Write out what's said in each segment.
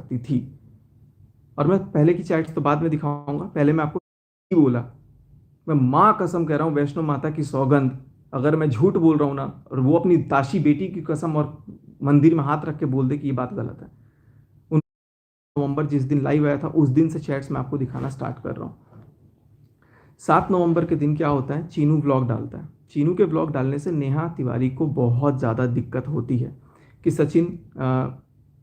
करती थी। और मैं पहले की चैट्स तो बाद में दिखाऊंगा, पहले मैं आपको बोला, मैं माँ कसम कह रहा हूँ, वैष्णो माता की सौगंध, अगर मैं झूठ बोल रहा हूँ ना, और वो अपनी दासी बेटी की कसम और मंदिर में हाथ रख के बोल दे कि ये बात गलत है। उन नवंबर जिस दिन लाइव आया था उस दिन से चैट्स मैं आपको दिखाना स्टार्ट कर रहा हूँ। 7 नवंबर के दिन क्या होता है, चीनू व्लॉग डालता है। चीनू के व्लॉग डालने से नेहा तिवारी को बहुत ज़्यादा दिक्कत होती है कि सचिन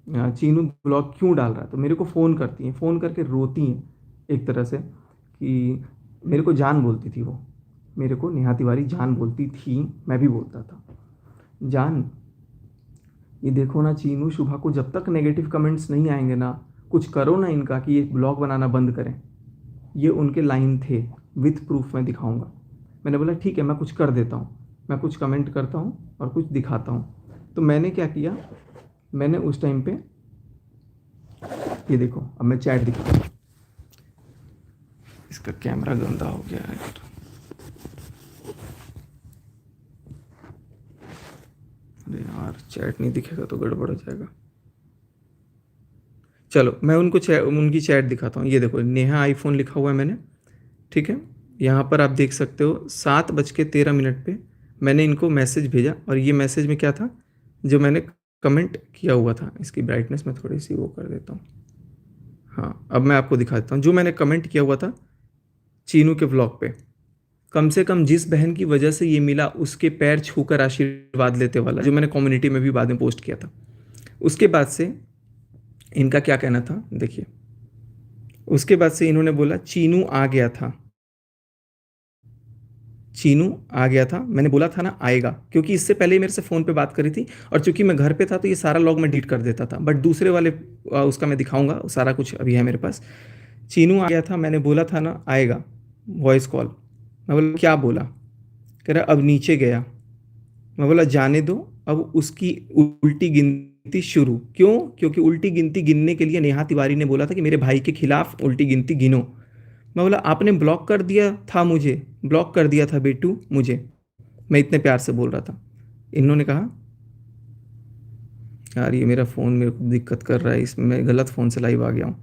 चीनू व्लॉग क्यों डाल रहा है। तो मेरे को फ़ोन करती हैं, फ़ोन करके रोती हैं एक तरह से, कि मेरे को जान बोलती थी वो, मेरे को नेहा तिवारी जान बोलती थी, मैं भी बोलता था जान, ये देखो ना चीनू शुभा को जब तक नेगेटिव कमेंट्स नहीं आएंगे ना, कुछ करो ना इनका कि ये ब्लॉग बनाना बंद करें। ये उनके लाइन थे, विथ प्रूफ मैं दिखाऊंगा। मैंने बोला ठीक है, मैं कुछ कर देता हूँ, मैं कुछ कमेंट करता हूँ और कुछ दिखाता हूँ। तो मैंने क्या किया, मैंने उस टाइम पे, ये देखो अब मैं चैट दिखा, इसका कैमरा गंदा हो गया है यार। अरे यार चैट नहीं दिखेगा तो गड़बड़ हो जाएगा। चलो मैं उनको उनकी चैट दिखाता हूँ। ये देखो नेहा आईफोन लिखा हुआ है मैंने, ठीक है। यहाँ पर आप देख सकते हो 7:13 पे मैंने इनको मैसेज भेजा, और ये मैसेज में क्या था, जो मैंने कमेंट किया हुआ था। इसकी ब्राइटनेस मैं थोड़ी सी वो कर देता हूँ। हाँ अब मैं आपको दिखा देता हूँ जो मैंने कमेंट किया हुआ था चीनू के व्लॉग पे। कम से कम जिस बहन की वजह से ये मिला उसके पैर छूकर आशीर्वाद लेते वाला, जो मैंने कम्युनिटी में भी बाद में पोस्ट किया था। उसके बाद से इनका क्या कहना था देखिए, उसके बाद से इन्होंने बोला चीनू आ गया था, चीनू आ गया था। मैंने बोला था ना आएगा, क्योंकि इससे पहले ही मेरे से फ़ोन पे बात करी थी, और चूंकि मैं घर पे था तो ये सारा लॉग मैं डिलीट कर देता था। बट दूसरे वाले उसका मैं दिखाऊंगा, सारा कुछ अभी है मेरे पास। चीनू आ गया था, मैंने बोला था ना आएगा, वॉइस कॉल। मैं बोला क्या बोला, कह रहा अब नीचे गया। मैं बोला जाने दो, अब उसकी उल्टी गिनती शुरू। क्यों, क्योंकि उल्टी गिनती गिनने के लिए नेहा तिवारी ने बोला था कि मेरे भाई के खिलाफ उल्टी गिनती गिनो। मैं बोला आपने ब्लॉक कर दिया था मुझे, ब्लॉक कर दिया था बेटू मुझे, मैं इतने प्यार से बोल रहा था। इन्होंने कहा यार ये मेरा फ़ोन मेरे को दिक्कत कर रहा है, इसमें मैं गलत फ़ोन से लाइव आ गया हूँ।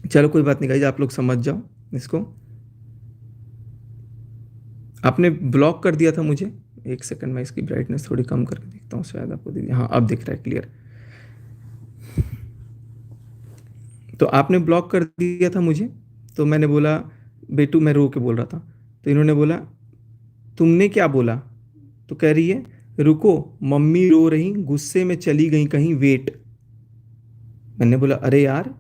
चलो कोई बात नहीं गाइज, आप लोग समझ जाओ इसको। आपने ब्लॉक कर दिया था मुझे। एक सेकंड मैं इसकी ब्राइटनेस थोड़ी कम करके देखता हूँ, शायद आपको दिख, हाँ अब दिख रहा है क्लियर। तो आपने ब्लॉक कर दिया था मुझे, तो मैंने बोला बेटू, मैं रो के बोल रहा था। तो इन्होंने बोला तुमने क्या बोला, तो कह रही है रुको मम्मी रो रही, गुस्से में चली गई कहीं, वेट। मैंने बोला अरे यार,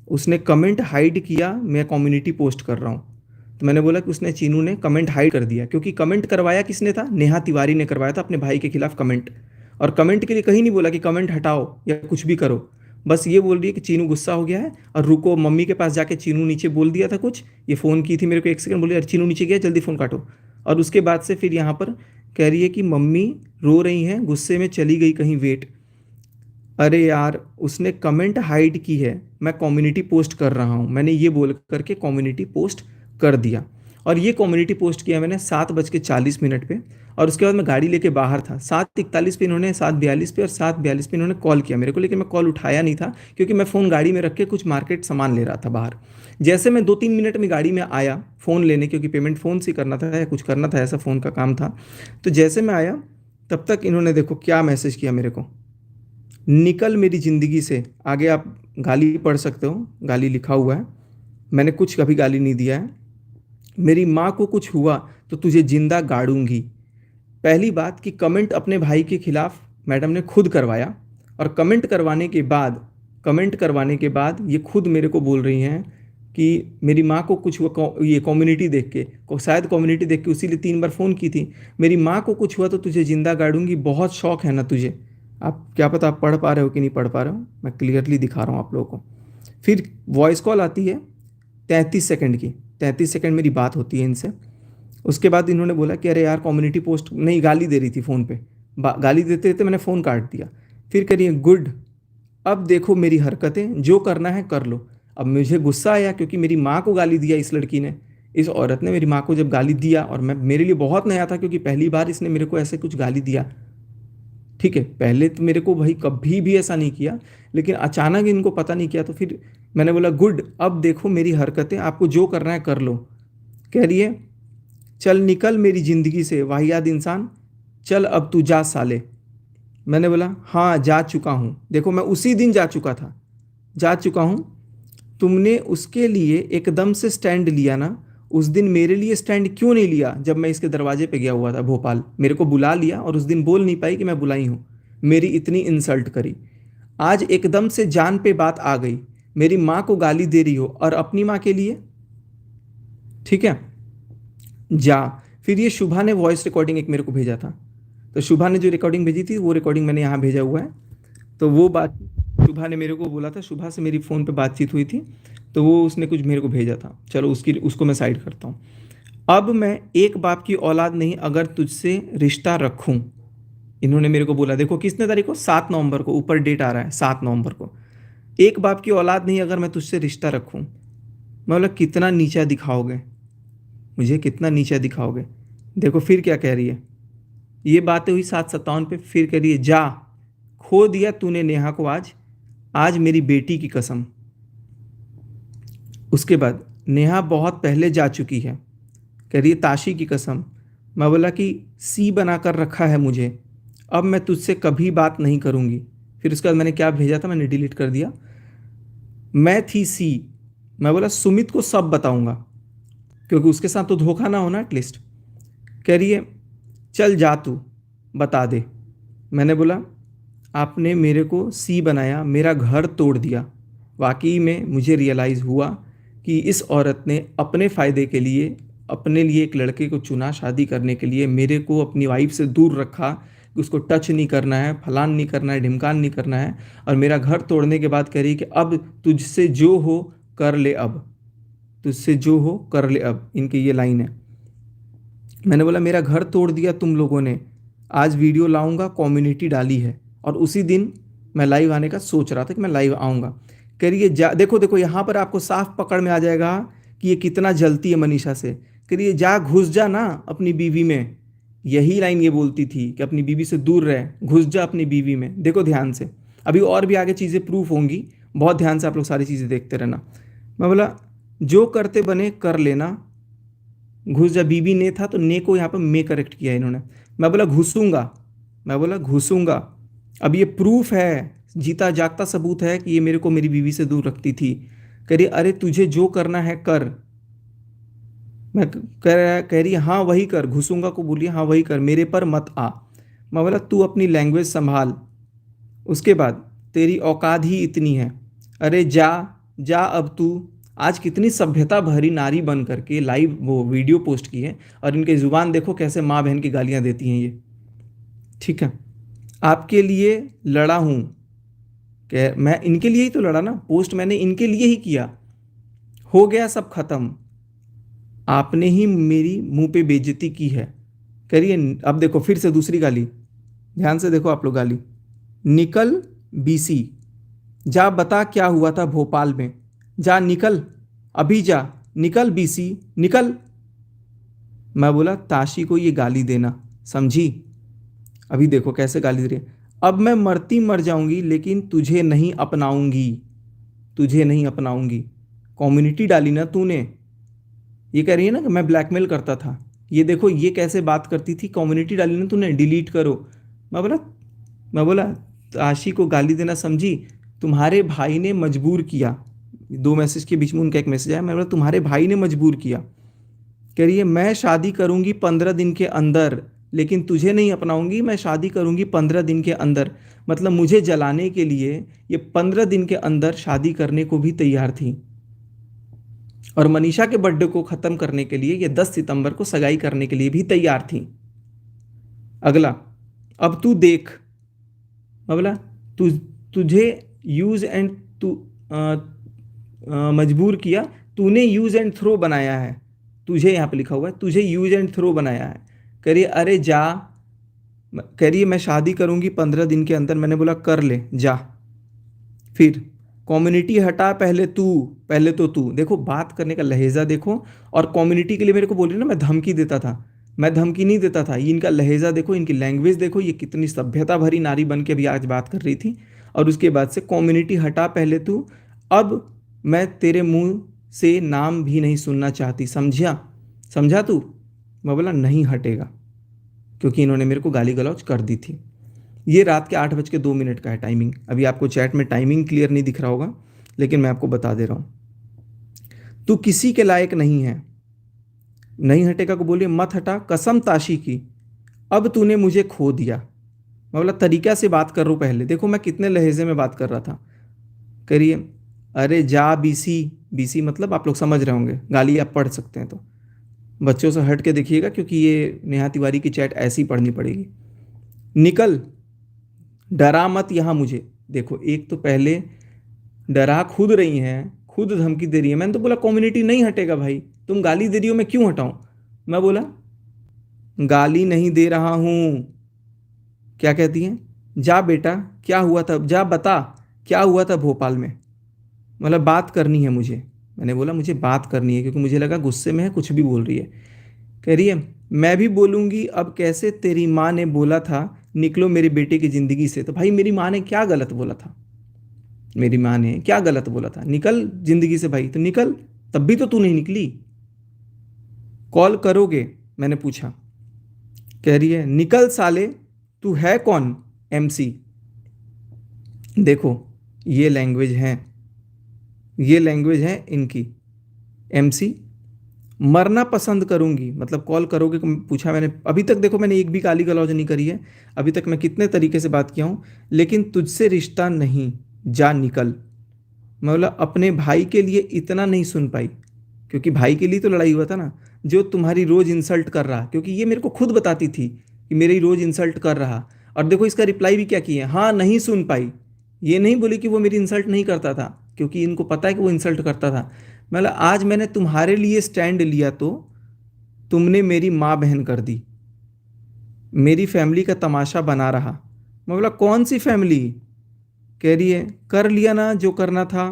उसने कमेंट हाइड किया, मैं कम्युनिटी पोस्ट कर रहा हूँ। तो मैंने बोला कि उसने, चीनू ने कमेंट हाइड कर दिया, क्योंकि कमेंट करवाया किसने था, नेहा तिवारी ने करवाया था अपने भाई के खिलाफ कमेंट। और कमेंट के लिए कहीं नहीं बोला कि कमेंट हटाओ या कुछ भी करो, बस ये बोल रही है कि चीनू गुस्सा हो गया है और रुको मम्मी के पास जाके, चीनू नीचे बोल दिया था कुछ, ये फ़ोन की थी मेरे को, एक सेकंड बोली अरे चीनू नीचे गया जल्दी फ़ोन काटो। और उसके बाद से फिर यहाँ पर कह रही है कि मम्मी रो रही हैं, गुस्से में चली गई कहीं, वेट। अरे यार उसने कमेंट हाइड की है, मैं कम्युनिटी पोस्ट कर रहा हूँ, मैंने ये बोल करके कम्युनिटी पोस्ट कर दिया। और ये कम्युनिटी पोस्ट किया मैंने 7:40 पे। और उसके बाद मैं गाड़ी लेके बाहर था 7:41 पे, इन्होंने 7:42 पे और 7:42 पे इन्होंने कॉल किया मेरे को, लेकिन मैं कॉल उठाया नहीं था, क्योंकि मैं फ़ोन गाड़ी में रख के कुछ मार्केट सामान ले रहा था बाहर। जैसे मैं 2-3 मिनट में गाड़ी में आया फ़ोन लेने, क्योंकि पेमेंट फ़ोन से करना था या कुछ करना था, ऐसा फ़ोन का काम था। तो जैसे मैं आया तब तक इन्होंने देखो क्या मैसेज किया मेरे को, निकल मेरी ज़िंदगी से। आगे आप गाली पढ़ सकते हो, गाली लिखा हुआ है, मैंने कुछ कभी गाली नहीं दिया है। मेरी माँ को कुछ हुआ तो तुझे जिंदा गाड़ूंगी। पहली बात कि कमेंट अपने भाई के खिलाफ मैडम ने खुद करवाया, और कमेंट करवाने के बाद ये खुद मेरे को बोल रही हैं कि मेरी माँ को कुछ हुआ, ये कम्युनिटी देख के, शायद कम्युनिटी देख के उसी लिए 3 बार फ़ोन की थी, मेरी माँ को कुछ हुआ तो तुझे जिंदा गाड़ूंगी। बहुत शौक है ना तुझे। आप क्या पता आप पढ़ पा रहे हो कि नहीं पढ़ पा रहे हो, मैं क्लियरली दिखा रहा हूँ आप लोगों को। फिर वॉइस कॉल आती है 33 सेकंड की, 33 सेकंड मेरी बात होती है इनसे। उसके बाद इन्होंने बोला कि अरे यार कम्युनिटी पोस्ट नहीं, गाली दे रही थी फ़ोन पे, गाली देते देते मैंने फ़ोन काट दिया। फिर करिए गुड, अब देखो मेरी हरकतें, जो करना है कर लो। अब मुझे गुस्सा आया क्योंकि मेरी माँ को गाली दिया इस लड़की ने, इस औरत ने मेरी माँ को जब गाली दिया, और मैं, मेरे लिए बहुत नया था क्योंकि पहली बार इसने मेरे को ऐसे कुछ गाली दिया, ठीक है, पहले तो मेरे को भाई कभी भी ऐसा नहीं किया, लेकिन अचानक इनको पता नहीं किया, तो फिर मैंने बोला गुड, अब देखो मेरी हरकतें, आपको जो करना है कर लो। कह रही है चल निकल मेरी ज़िंदगी से वाहियात इंसान, चल अब तू जा साले। मैंने बोला हाँ जा चुका हूँ, देखो मैं उसी दिन जा चुका था, जा चुका हूँ। तुमने उसके लिए एकदम से स्टैंड लिया ना, उस दिन मेरे लिए स्टैंड क्यों नहीं लिया? जब मैं इसके दरवाजे पे गया हुआ था भोपाल, मेरे को बुला लिया और उस दिन बोल नहीं पाई कि मैं बुलाई हूँ, मेरी इतनी इंसल्ट करी। आज एकदम से जान पे बात आ गई, मेरी माँ को गाली दे रही हो और अपनी माँ के लिए, ठीक है जा। फिर ये शुभा ने वॉइस रिकॉर्डिंग एक मेरे को भेजा था, तो शुभा ने जो रिकॉर्डिंग भेजी थी वो रिकॉर्डिंग मैंने यहाँ भेजा हुआ है। तो वो बात शुभा ने मेरे को बोला था, शुभा से मेरी फ़ोन पे बातचीत हुई थी, तो वो उसने कुछ मेरे को भेजा था, चलो उसको मैं साइड करता हूँ। अब मैं एक बाप की औलाद नहीं अगर तुझसे रिश्ता रखूँ, इन्होंने मेरे को बोला, देखो किसने तारीख को, 7 नवंबर को, ऊपर डेट आ रहा है 7 नवंबर को। एक बाप की औलाद नहीं अगर मैं तुझसे रिश्ता रखूँ, मैं बोला कितना नीचा दिखाओगे मुझे, कितना नीचा दिखाओगे। देखो फिर क्या कह रही है, ये बातें हुई 7/57 पे, फिर कह रही है जा, खो दिया तूने नेहा को आज, आज मेरी बेटी की कसम। उसके बाद नेहा बहुत पहले जा चुकी है, कह रही है ताशी की कसम। मैं बोला कि सी बना कर रखा है मुझे, अब मैं तुझसे कभी बात नहीं करूँगी। फिर उसके बाद मैंने क्या भेजा था, मैंने डिलीट कर दिया। मैं थी सी, मैं बोला सुमित को सब बताऊँगा, क्योंकि उसके साथ तो धोखा ना होना एटलीस्ट। कह रही है चल जा तू बता दे। मैंने बोला आपने मेरे को सी बनाया, मेरा घर तोड़ दिया। वाकई में मुझे रियलाइज़ हुआ कि इस औरत ने अपने फ़ायदे के लिए अपने लिए एक लड़के को चुना शादी करने के लिए, मेरे को अपनी वाइफ से दूर रखा कि उसको टच नहीं करना है, फलान नहीं करना है, ढिमकान नहीं करना है, और मेरा घर तोड़ने के बाद कह रही कि अब तुझसे जो हो कर ले, अब तुझसे जो हो कर ले अब, इनकी ये लाइन है। मैंने बोला मेरा घर तोड़ दिया तुम लोगों ने, आज वीडियो लाऊंगा, कम्युनिटी डाली है, और उसी दिन मैं लाइव आने का सोच रहा था कि मैं लाइव आऊँगा। कह रही है जा, देखो देखो यहाँ पर आपको साफ पकड़ में आ जाएगा कि ये कितना जलती है मनीषा से। कह रही है जा घुस जा ना अपनी बीवी में, यही लाइन ये बोलती थी कि अपनी बीवी से दूर रहे, घुस जा अपनी बीवी में। देखो ध्यान से, अभी और भी आगे चीज़ें प्रूफ होंगी, बहुत ध्यान से आप लोग सारी चीज़ें देखते रहना। मैं बोला जो करते बने कर लेना, घुस जा, बीबी ने था तो ने को यहाँ पर मे करेक्ट किया इन्होंने। मैं बोला घुसूंगा, मैं बोला घुसूंगा, अब ये प्रूफ है, जीता जागता सबूत है कि ये मेरे को मेरी बीवी से दूर रखती थी। कह रही अरे तुझे जो करना है कर। मैं कह रही हाँ वही कर, घुसूंगा को बोलिए हाँ वही कर, मेरे पर मत आ। मैं बोला तू अपनी लैंग्वेज संभाल। उसके बाद तेरी औकात ही इतनी है, अरे जा जा अब तू। आज कितनी सभ्यता भरी नारी बन करके लाइव वो वीडियो पोस्ट की है, और इनके ज़ुबान देखो कैसे माँ बहन की गालियाँ देती हैं ये, ठीक है। आपके लिए लड़ा हूँ, कह मैं इनके लिए ही तो लड़ा ना, पोस्ट मैंने इनके लिए ही किया, हो गया सब खत्म, आपने ही मेरी मुंह पे बेइज्जती की है। करिए अब देखो फिर से दूसरी गाली, ध्यान से देखो आप लोग गाली, निकल बीसी, जा बता क्या हुआ था भोपाल में, जा निकल, अभी जा, निकल बीसी निकल। मैं बोला ताशी को ये गाली देना, समझी? अभी देखो कैसे गाली दे रही है, अब मैं मरती मर जाऊंगी लेकिन तुझे नहीं अपनाऊंगी, तुझे नहीं अपनाऊंगी। कम्युनिटी डाली ना तूने, ये कह रही है ना कि मैं ब्लैकमेल करता था, ये देखो ये कैसे बात करती थी, कम्युनिटी डाली ना तूने, डिलीट करो। मैं बोला ताशी को गाली देना, समझी? तुम्हारे भाई ने मजबूर किया, 2 मैसेज के बीच में उनका एक मैसेज आया, मैं बोला तुम्हारे भाई ने मजबूर किया। कह रही है मैं शादी करूंगी 15 दिन के अंदर, लेकिन तुझे नहीं अपनाऊंगी, मैं शादी करूंगी 15 दिन के अंदर। मतलब मुझे जलाने के लिए ये 15 दिन के अंदर शादी करने को भी तैयार थी, और मनीषा के बर्थडे को ख़त्म करने के लिए ये 10 सितंबर को सगाई करने के लिए भी तैयार थी। अगला, अब तू देख, मैं बोला तुझे यूज़ एंड तू मजबूर किया, तूने यूज़ एंड थ्रो बनाया है, तुझे यहाँ पे लिखा हुआ है तुझे यूज़ एंड थ्रो बनाया है। कह रही अरे जा, कह रही है मैं शादी करूँगी 15 दिन के अंदर। मैंने बोला कर ले जा। फिर कम्युनिटी हटा, पहले तू, पहले तो तू, देखो बात करने का लहजा देखो, और कम्युनिटी के लिए मेरे को बोल रही ना मैं धमकी देता था, मैं धमकी नहीं देता था। ये इनका लहजा देखो, इनकी लैंग्वेज देखो, ये कितनी सभ्यता भरी नारी बन के अभी आज बात कर रही थी। और उसके बाद से कम्युनिटी हटा पहले तू, अब मैं तेरे मुंह से नाम भी नहीं सुनना चाहती, समझा? समझा तू? मैं बोला नहीं हटेगा, क्योंकि इन्होंने मेरे को गाली गलौज कर दी थी। ये रात के 8:02 का है टाइमिंग। अभी आपको चैट में टाइमिंग क्लियर नहीं दिख रहा होगा, लेकिन मैं आपको बता दे रहा हूँ। तू किसी के लायक नहीं है। नहीं हटेगा को बोलिए मत हटा, कसम ताशी की, अब तूने मुझे खो दिया। मैं बोला तरीका से बात कर रहा हूँ पहले, देखो मैं कितने लहजे में बात कर रहा था। करिए, अरे जा बीसी। बीसी मतलब आप लोग समझ रहे होंगे, गाली आप पढ़ सकते हैं तो बच्चों से हट के देखिएगा, क्योंकि ये नेहा तिवारी की चैट ऐसी ही पढ़नी पड़ेगी। निकल, डरा मत यहाँ मुझे। देखो एक तो पहले डरा खुद रही हैं, खुद धमकी दे रही है। मैंने तो बोला कम्युनिटी नहीं हटेगा भाई, तुम गाली दे रही हो, मैं क्यों हटाऊं? मैं बोला गाली नहीं दे रहा हूं। क्या कहती हैं? जा बेटा, क्या हुआ था, जा बता क्या हुआ था भोपाल में। मतलब बात करनी है मुझे। मैंने बोला मुझे बात करनी है, क्योंकि मुझे लगा गुस्से में है, कुछ भी बोल रही है। कह रही है मैं भी बोलूंगी, अब कैसे तेरी माँ ने बोला था निकलो मेरे बेटे की ज़िंदगी से। तो भाई मेरी माँ ने क्या गलत बोला था? मेरी माँ ने क्या गलत बोला था? निकल ज़िंदगी से भाई, तो निकल। तब भी तो तू नहीं निकली। कॉल करोगे? मैंने पूछा। कह रही है निकल साले, तू है कौन? एमसी। देखो ये लैंग्वेज है, ये लैंग्वेज है इनकी। एमसी, मरना पसंद करूंगी मतलब कॉल करोगे? पूछा मैंने। अभी तक देखो मैंने एक भी गाली गलौज नहीं करी है, अभी तक मैं कितने तरीके से बात किया हूँ, लेकिन तुझसे रिश्ता नहीं, जा निकल। मैं बोला अपने भाई के लिए इतना नहीं सुन पाई, क्योंकि भाई के लिए तो लड़ाई हुआ था ना, जो तुम्हारी रोज़ इंसल्ट कर रहा, क्योंकि ये मेरे को खुद बताती थी कि मेरी रोज़ इंसल्ट कर रहा। और देखो इसका रिप्लाई भी क्या किया, हाँ नहीं सुन पाई। ये नहीं बोली कि वो मेरी इंसल्ट नहीं करता था, क्योंकि इनको पता है कि वो इंसल्ट करता था। मतलब आज मैंने तुम्हारे लिए स्टैंड लिया तो तुमने मेरी माँ बहन कर दी, मेरी फैमिली का तमाशा बना रहा। मैं बोला कौन सी फैमिली? कह रही है कर लिया ना जो करना था,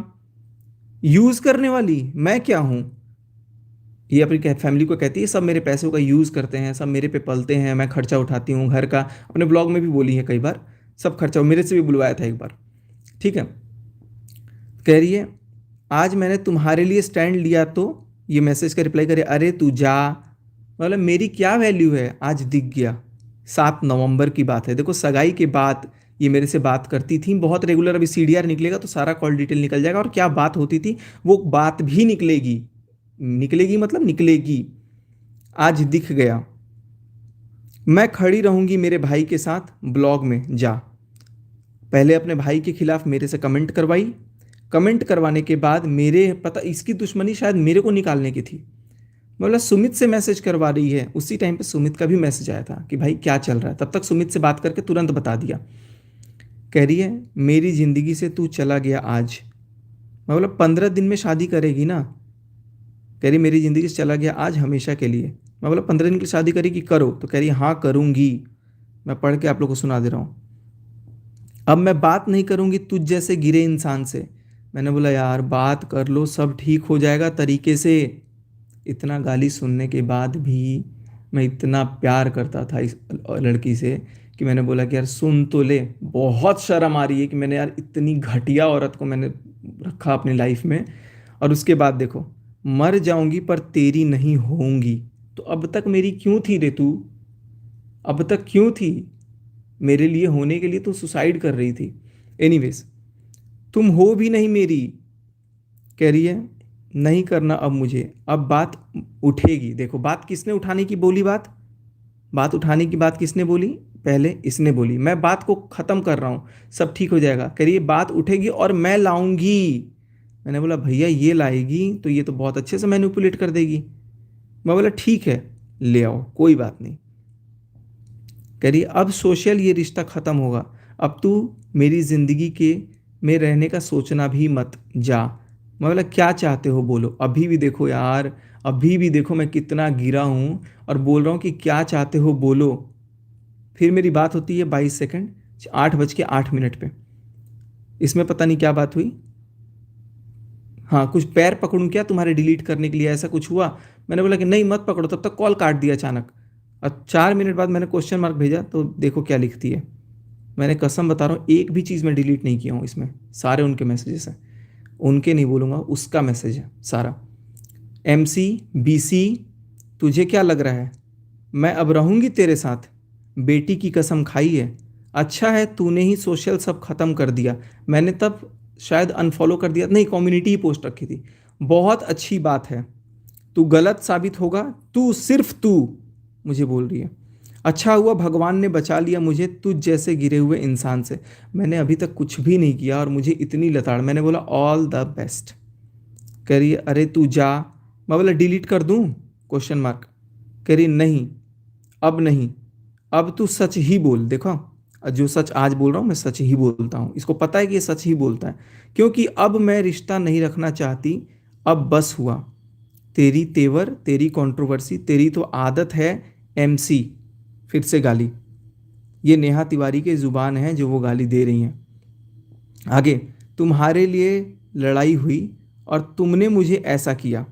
यूज़ करने वाली मैं क्या हूँ? ये अपनी फैमिली को कहती है सब मेरे पैसों का यूज़ करते हैं, सब मेरे पे पलते हैं, मैं खर्चा उठाती हूँ घर का। अपने ब्लॉग में भी बोली है कई बार, सब खर्चा मेरे से भी बुलवाया था एक बार। ठीक है। कह रही है आज मैंने तुम्हारे लिए स्टैंड लिया तो ये मैसेज का रिप्लाई करे अरे तू जा। मतलब मेरी क्या वैल्यू है आज दिख गया। 7 नवंबर की बात है, देखो सगाई के बाद ये मेरे से बात करती थी बहुत रेगुलर। अभी सीडीआर निकलेगा तो सारा कॉल डिटेल निकल जाएगा, और क्या बात होती थी वो बात भी निकलेगी। निकलेगी मतलब निकलेगी। आज दिख गया। मैं खड़ी रहूंगी मेरे भाई के साथ ब्लॉग में, जा। पहले अपने भाई के खिलाफ मेरे से कमेंट करवाई, कमेंट करवाने के बाद मेरे पता इसकी दुश्मनी शायद मेरे को निकालने की थी। बोला सुमित से मैसेज करवा रही है। उसी टाइम पे सुमित का भी मैसेज आया था कि भाई क्या चल रहा है, तब तक सुमित से बात करके तुरंत बता दिया। कह रही है मेरी ज़िंदगी से तू चला गया आज। मैं बोला 15 दिन में शादी करेगी ना? कह रही मेरी ज़िंदगी से चला गया आज हमेशा के लिए। मैं बोला 15 दिन की शादी करेगी करो? तो कह रही हाँ करूँगी। मैं पढ़ के आप लोग को सुना दे रहा हूँ। अब मैं बात नहीं करूँगी तुझ जैसे गिरे इंसान से। मैंने बोला यार बात कर लो, सब ठीक हो जाएगा तरीके से। इतना गाली सुनने के बाद भी मैं इतना प्यार करता था इस लड़की से कि मैंने बोला कि यार सुन तो ले। बहुत शर्म आ रही है कि मैंने यार इतनी घटिया औरत को मैंने रखा अपनी लाइफ में। और उसके बाद देखो, मर जाऊंगी पर तेरी नहीं होऊंगी। तो अब तक मेरी क्यों थी रे तू? अब तक क्यों थी? मेरे लिए होने के लिए तो सुसाइड कर रही थी। एनीवेज, तुम हो भी नहीं मेरी। कह रही है नहीं करना अब मुझे, अब बात उठेगी। देखो बात किसने उठाने की बोली, बात बात उठाने की बात किसने बोली? पहले इसने बोली। मैं बात को ख़त्म कर रहा हूँ, सब ठीक हो जाएगा। कह रही है बात उठेगी और मैं लाऊंगी। मैंने बोला भैया ये लाएगी तो ये तो बहुत अच्छे से मैनिपुलेट कर देगी। मैं बोला ठीक है ले आओ, कोई बात नहीं। कह रही अब सोशल ये रिश्ता ख़त्म होगा, अब तू मेरी ज़िंदगी के में रहने का सोचना भी मत, जा। मैं बोला क्या चाहते हो बोलो। अभी भी देखो यार, अभी भी देखो मैं कितना गिरा हूँ और बोल रहा हूँ कि क्या चाहते हो बोलो। फिर मेरी बात होती है 22 सेकंड, 8:08 पे। इसमें पता नहीं क्या बात हुई। हाँ कुछ पैर पकड़ूं क्या तुम्हारे डिलीट करने के लिए, ऐसा कुछ हुआ? मैंने बोला कि नहीं मत पकड़ो, तब तक कॉल काट दिया अचानक। और 4 मिनट बाद मैंने क्वेश्चन मार्क भेजा तो देखो क्या लिखती है। मैंने कसम बता रहा हूँ, एक भी चीज़ मैं डिलीट नहीं किया हूँ इसमें, सारे उनके मैसेजेस हैं। उनके नहीं बोलूँगा, उसका मैसेज है सारा। MC, BC, तुझे क्या लग रहा है मैं अब रहूँगी तेरे साथ? बेटी की कसम खाई है। अच्छा है तूने ही सोशल सब ख़त्म कर दिया। मैंने तब शायद अनफॉलो कर दिया, नहीं कम्युनिटी ही पोस्ट रखी थी। बहुत अच्छी बात है, तू गलत साबित होगा, तू सिर्फ तू, मुझे बोल रही है। अच्छा हुआ भगवान ने बचा लिया मुझे तुझ जैसे गिरे हुए इंसान से। मैंने अभी तक कुछ भी नहीं किया और मुझे इतनी लताड़। मैंने बोला ऑल द बेस्ट। कह रही है अरे तू जा। मैं बोला डिलीट कर दूँ? Question mark. कह रही नहीं, अब नहीं, अब तू सच ही बोल। देखो, जो सच आज बोल रहा हूँ मैं सच ही बोलता हूँ। इसको पता है कि ये सच ही बोलता है, क्योंकि अब मैं रिश्ता नहीं रखना चाहती, अब बस हुआ। तेरी तेवर, तेरी कंट्रोवर्सी, तेरी तो आदत है MC। फिर से गाली। ये नेहा तिवारी के ज़ुबान है जो वो गाली दे रही हैं। आगे, तुम्हारे लिए लड़ाई हुई और तुमने मुझे ऐसा किया।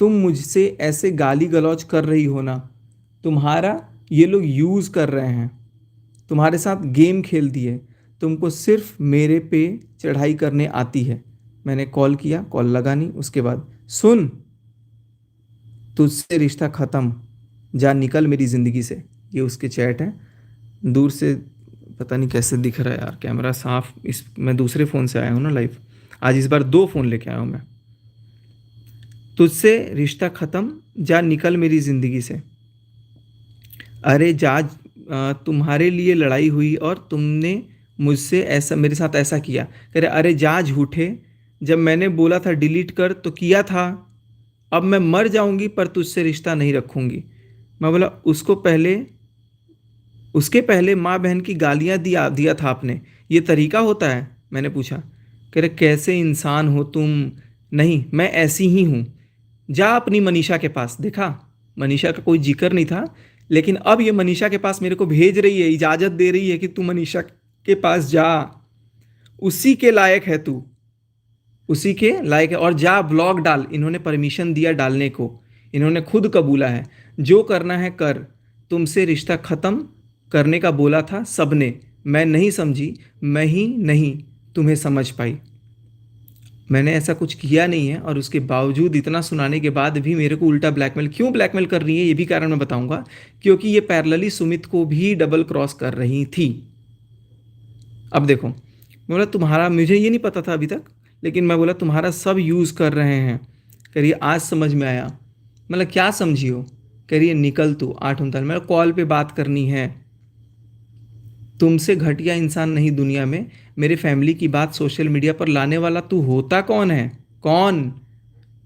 तुम मुझसे ऐसे गाली गलौज कर रही हो ना, तुम्हारा ये लोग यूज़ कर रहे हैं, तुम्हारे साथ गेम खेल दिए, तुमको सिर्फ मेरे पे चढ़ाई करने आती है। मैंने कॉल किया, कॉल लगा नहीं। उसके बाद सुन, तुझसे रिश्ता ख़त्म, जा निकल मेरी ज़िंदगी से। ये उसके चैट हैं। दूर से पता नहीं कैसे दिख रहा है यार, कैमरा साफ, इस मैं दूसरे फ़ोन से आया हूँ ना लाइव। आज इस बार 2 फ़ोन लेके आया हूँ मैं। तुझसे रिश्ता ख़त्म, जा निकल मेरी ज़िंदगी से। अरे जा, तुम्हारे लिए लड़ाई हुई और तुमने मुझसे ऐसा, मेरे साथ ऐसा किया। कह रहे अरे जा झूठे, जब मैंने बोला था डिलीट कर तो किया था। अब मैं मर जाऊंगी पर तुझसे रिश्ता नहीं रखूंगी। मैं बोला उसके पहले माँ बहन की गालियाँ दिया था आपने, ये तरीका होता है? मैंने पूछा। कह रहे कैसे इंसान हो तुम। नहीं मैं ऐसी ही हूँ, जा अपनी मनीषा के पास। देखा, मनीषा का कोई जिक्र नहीं था, लेकिन अब ये मनीषा के पास मेरे को भेज रही है, इजाज़त दे रही है कि तू मनीषा के पास जा, उसी के लायक है तू, उसी के लायक है। और जा ब्लॉग डाल। इन्होंने परमिशन दिया डालने को, इन्होंने खुद कबूला है। जो करना है कर, तुमसे रिश्ता ख़त्म करने का बोला था सबने, मैं नहीं समझी, मैं ही नहीं तुम्हें समझ पाई। मैंने ऐसा कुछ किया नहीं है, और उसके बावजूद इतना सुनाने के बाद भी मेरे को उल्टा ब्लैकमेल क्यों ब्लैकमेल कर रही है, ये भी कारण मैं बताऊंगा। क्योंकि ये पैरेलली सुमित को भी डबल क्रॉस कर रही थी। अब देखो, मैं बोला तुम्हारा, मुझे ये नहीं पता था अभी तक, लेकिन मैं बोला तुम्हारा सब यूज़ कर रहे हैं। कह रही है आज समझ में आया। मतलब क्या समझी हो? कह रही है निकल तू 8 उनतालीस, मेरा कॉल पे बात करनी है। तुमसे घटिया इंसान नहीं दुनिया में। मेरे फैमिली की बात सोशल मीडिया पर लाने वाला तू होता कौन है? कौन?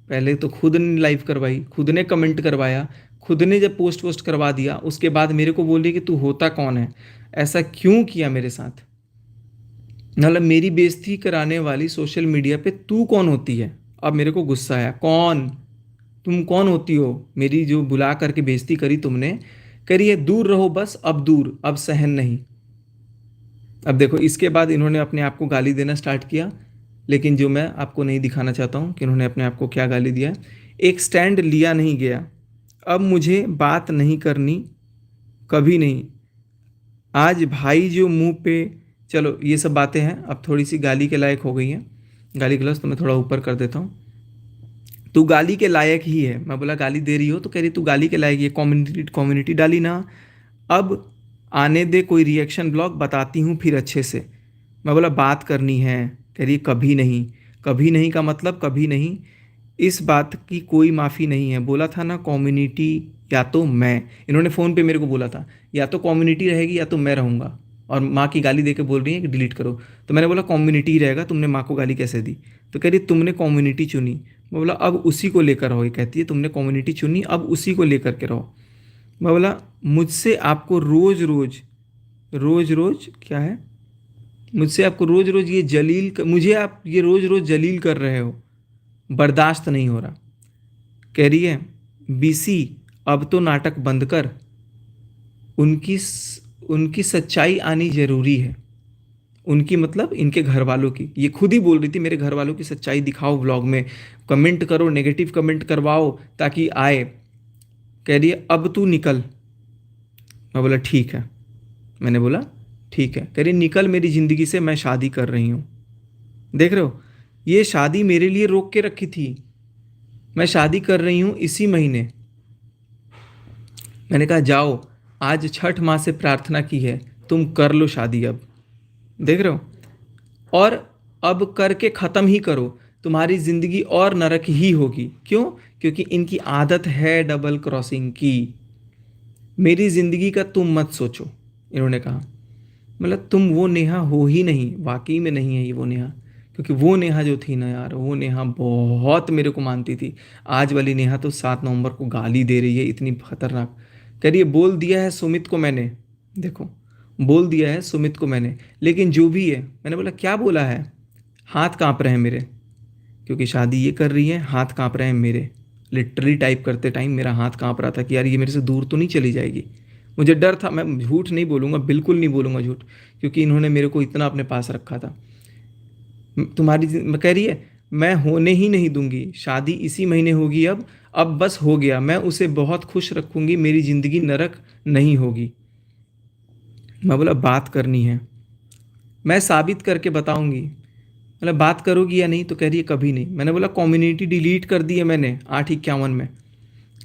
पहले तो खुद ने लाइव करवाई, खुद ने कमेंट करवाया, खुद ने जब पोस्ट करवा दिया, उसके बाद मेरे को बोल रही कि तू होता कौन है? ऐसा क्यों किया मेरे साथ? मतलब मेरी बेइज्जती कराने वाली सोशल मीडिया पे तू कौन होती है? अब मेरे को गुस्सा आया, कौन? तुम कौन होती हो मेरी, जो बुला करके बेइज्जती करी तुमने? करी है दूर रहो बस, अब दूर, अब सहन नहीं। अब देखो, इसके बाद इन्होंने अपने आप को गाली देना स्टार्ट किया, लेकिन जो मैं आपको नहीं दिखाना चाहता हूँ कि इन्होंने अपने आप को क्या गाली दिया। एक स्टैंड लिया नहीं गया, अब मुझे बात नहीं करनी, कभी नहीं। आज भाई जो मुंह पे, चलो ये सब बातें हैं, अब थोड़ी सी गाली के लायक हो गई हैं। गाली गलौज तो मैं थोड़ा ऊपर कर देता हूँ। तू गाली के लायक ही है। मैं बोला गाली दे रही हो? तो कह रही तू गाली के लायक ही है, कम्युनिटी डाली ना। अब आने दे कोई रिएक्शन ब्लॉग, बताती हूँ फिर अच्छे से। मैं बोला बात करनी है। कह रही कभी नहीं। कभी नहीं का मतलब कभी नहीं, इस बात की कोई माफ़ी नहीं है। बोला था ना कम्युनिटी या तो मैं, इन्होंने फ़ोन पे मेरे को बोला था या तो कम्युनिटी रहेगी या तो मैं रहूँगा, और माँ की गाली दे के बोल रही है कि डिलीट करो। तो मैंने बोला कम्युनिटी ही रहेगा, तुमने माँ को गाली कैसे दी? तो कह रही तुमने कम्युनिटी चुनी। मैं बोला अब उसी को लेकर रहो। ये कहती है तुमने कम्युनिटी चुनी, अब उसी को लेकर के रहो। मैं बोला मुझसे आपको रोज़ रोज़ क्या है, मुझसे आपको रोज़ रोज़ ये मुझे आप ये रोज़ रोज़ जलील कर रहे हो, बर्दाश्त नहीं हो रहा। कह रही है BC अब तो नाटक बंद कर, उनकी उनकी सच्चाई आनी ज़रूरी है। उनकी मतलब इनके घर वालों की, ये खुद ही बोल रही थी मेरे घर वालों की सच्चाई दिखाओ व्लॉग में, कमेंट करो, नेगेटिव कमेंट करवाओ ताकि आए। कह रही है अब तू निकल, मैं बोला ठीक है। मैंने बोला ठीक है। कह रही निकल मेरी ज़िंदगी से, मैं शादी कर रही हूँ। देख रहे हो, ये शादी मेरे लिए रोक के रखी थी। मैं शादी कर रही हूँ इसी महीने। मैंने कहा जाओ, आज छठ माँ से प्रार्थना की है, तुम कर लो शादी अब। देख रहे हो, और अब करके ख़त्म ही करो, तुम्हारी ज़िंदगी और नरक ही होगी। क्यों? क्योंकि इनकी आदत है डबल क्रॉसिंग की। मेरी ज़िंदगी का तुम मत सोचो, इन्होंने कहा। मतलब तुम वो नेहा हो ही नहीं, वाकई में नहीं है ये वो नेहा। क्योंकि वो नेहा जो थी ना यार, वो नेहा बहुत मेरे को मानती थी। आज वाली नेहा तो 7 नवंबर को गाली दे रही है, इतनी खतरनाक। कह रही है बोल दिया है सुमित को मैंने, देखो बोल दिया है सुमित को मैंने, लेकिन जो भी है। मैंने बोला क्या बोला है? हाथ कांप रहे हैं मेरे, क्योंकि शादी ये कर रही है, हाथ कांप रहे हैं मेरे। लिटरली टाइप करते टाइम मेरा हाथ कांप रहा था कि यार ये मेरे से दूर तो नहीं चली जाएगी। मुझे डर था, मैं झूठ नहीं बोलूँगा, बिल्कुल नहीं बोलूँगा झूठ, क्योंकि इन्होंने मेरे को इतना अपने पास रखा था। कह रही है मैं होने ही नहीं दूंगी, शादी इसी महीने होगी अब बस हो गया, मैं उसे बहुत खुश रखूंगी, मेरी ज़िंदगी नरक नहीं होगी। मैं बोला बात करनी है, मैं साबित करके बताऊंगी। मतलब बात करोगी या नहीं? तो कह रही है कभी नहीं। मैंने बोला कम्युनिटी डिलीट कर दी है मैंने 8:51 में।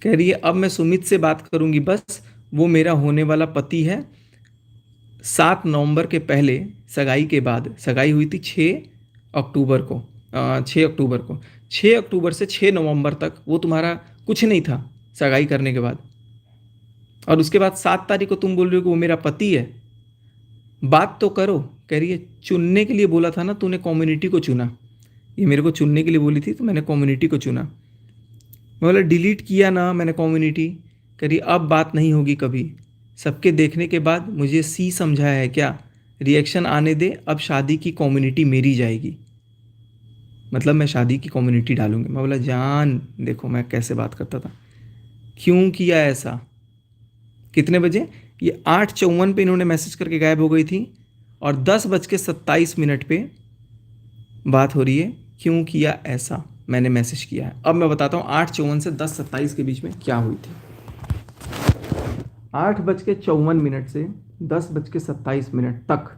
कह रही है अब मैं सुमित से बात करूंगी बस, वो मेरा होने वाला पति है। 7 नवंबर के पहले, सगाई के बाद, सगाई हुई थी 6 अक्टूबर को, 6 अक्टूबर को, 6 अक्टूबर से 6 नवंबर तक वो तुम्हारा कुछ नहीं था सगाई करने के बाद। और उसके बाद 7 तारीख को तुम बोल रहे हो कि वो मेरा पति है। बात तो करो। कह रही है चुनने के लिए बोला था ना तूने, कम्युनिटी को चुना। ये मेरे को चुनने के लिए बोली थी तो मैंने कम्युनिटी को चुना। मैं बोला डिलीट किया ना मैंने कम्युनिटी। कह रही अब बात नहीं होगी कभी, सबके देखने के बाद मुझे सी समझाया है क्या, रिएक्शन आने दे, अब शादी की कम्युनिटी मेरी जाएगी। मतलब मैं शादी की कम्युनिटी डालूंगी। मैं बोला जान देखो मैं कैसे बात करता था, क्यों किया ऐसा? कितने बजे? ये 8:54 पे इन्होंने मैसेज करके गायब हो गई थी, और 10:27 पे बात हो रही है क्यों किया ऐसा, मैंने मैसेज किया है। अब मैं बताता हूँ 8:54 से 10:27 के बीच में क्या हुई थी। 8:54 से 10:27 तक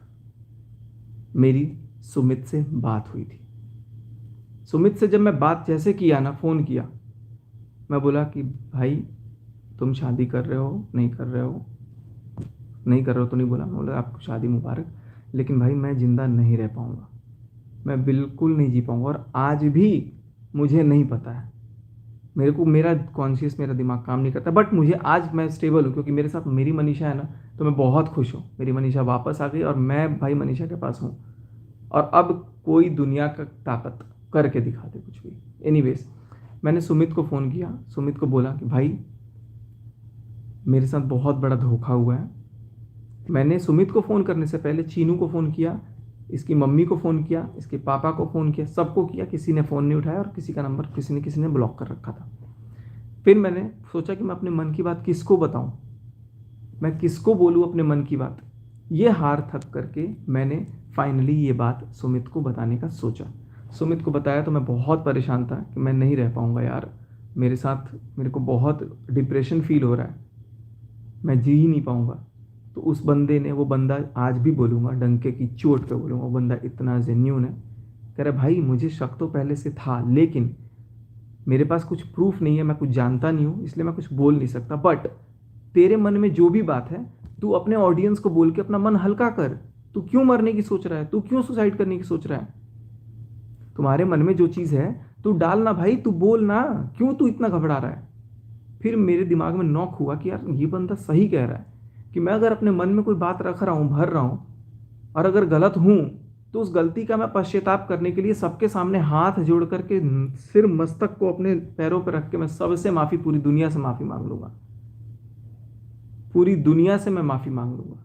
मेरी सुमित से बात हुई थी। सुमित से जब मैं बात जैसे किया ना, फ़ोन किया, मैं बोला कि भाई तुम शादी कर रहे हो नहीं कर रहे हो, नहीं कर रहे हो तो नहीं बोला, मैं बोला आपको शादी मुबारक, लेकिन भाई मैं ज़िंदा नहीं रह पाऊँगा, मैं बिल्कुल नहीं जी पाऊँगा। और आज भी मुझे नहीं पता है, मेरे को मेरा कॉन्शियस, मेरा दिमाग काम नहीं करता, बट मुझे आज मैं स्टेबल हूँ क्योंकि मेरे साथ मेरी मनीषा है ना, तो मैं बहुत खुश हूँ। मेरी मनीषा वापस आ गई और मैं भाई मनीषा के पास हूँ, और अब कोई दुनिया का ताकत करके दिखा दे कुछ भी। एनीवेज, मैंने सुमित को फ़ोन किया, सुमित को बोला कि भाई मेरे साथ बहुत बड़ा धोखा हुआ है। मैंने सुमित को फ़ोन करने से पहले चीनू को फ़ोन किया, इसकी मम्मी को फ़ोन किया, इसके पापा को फ़ोन किया, सबको किया, किसी ने फ़ोन नहीं उठाया, और किसी का नंबर किसी ने ब्लॉक कर रखा था। फिर मैंने सोचा कि मैं अपने मन की बात किसको बताऊं, मैं किसको बोलूं अपने मन की बात। ये हार थक करके मैंने फाइनली ये बात सुमित को बताने का सोचा। सुमित को बताया तो मैं बहुत परेशान था कि मैं नहीं रह पाऊँगा यार, मेरे साथ मेरे को बहुत डिप्रेशन फील हो रहा है, मैं जी ही नहीं पाऊँगा। तो उस बंदे ने, वो बंदा आज भी बोलूँगा, डंके की चोट पे बोलूँगा, वो बंदा इतना जेन्यून है। कह रहा भाई मुझे शक तो पहले से था, लेकिन मेरे पास कुछ प्रूफ नहीं है, मैं कुछ जानता नहीं हूँ, इसलिए मैं कुछ बोल नहीं सकता, बट तेरे मन में जो भी बात है तू अपने ऑडियंस को बोल के अपना मन हल्का कर। तू क्यों मरने की सोच रहा है, तू क्यों सुसाइड करने की सोच रहा है? तुम्हारे मन में जो चीज़ है तू डालना भाई, तू बोल ना, क्यों तू इतना घबरा रहा है? फिर मेरे दिमाग में नॉक हुआ कि यार ये बंदा सही कह रहा है, कि मैं अगर अपने मन में कोई बात रख रहा हूँ, भर रहा हूँ, और अगर गलत हूँ, तो उस गलती का मैं पश्चाताप करने के लिए सबके सामने हाथ जोड़ करके, सिर मस्तक को अपने पैरों पर रख के मैं सबसे माफ़ी, पूरी दुनिया से माफ़ी मांग लूँगा, पूरी दुनिया से मैं माफ़ी मांग लूँगा।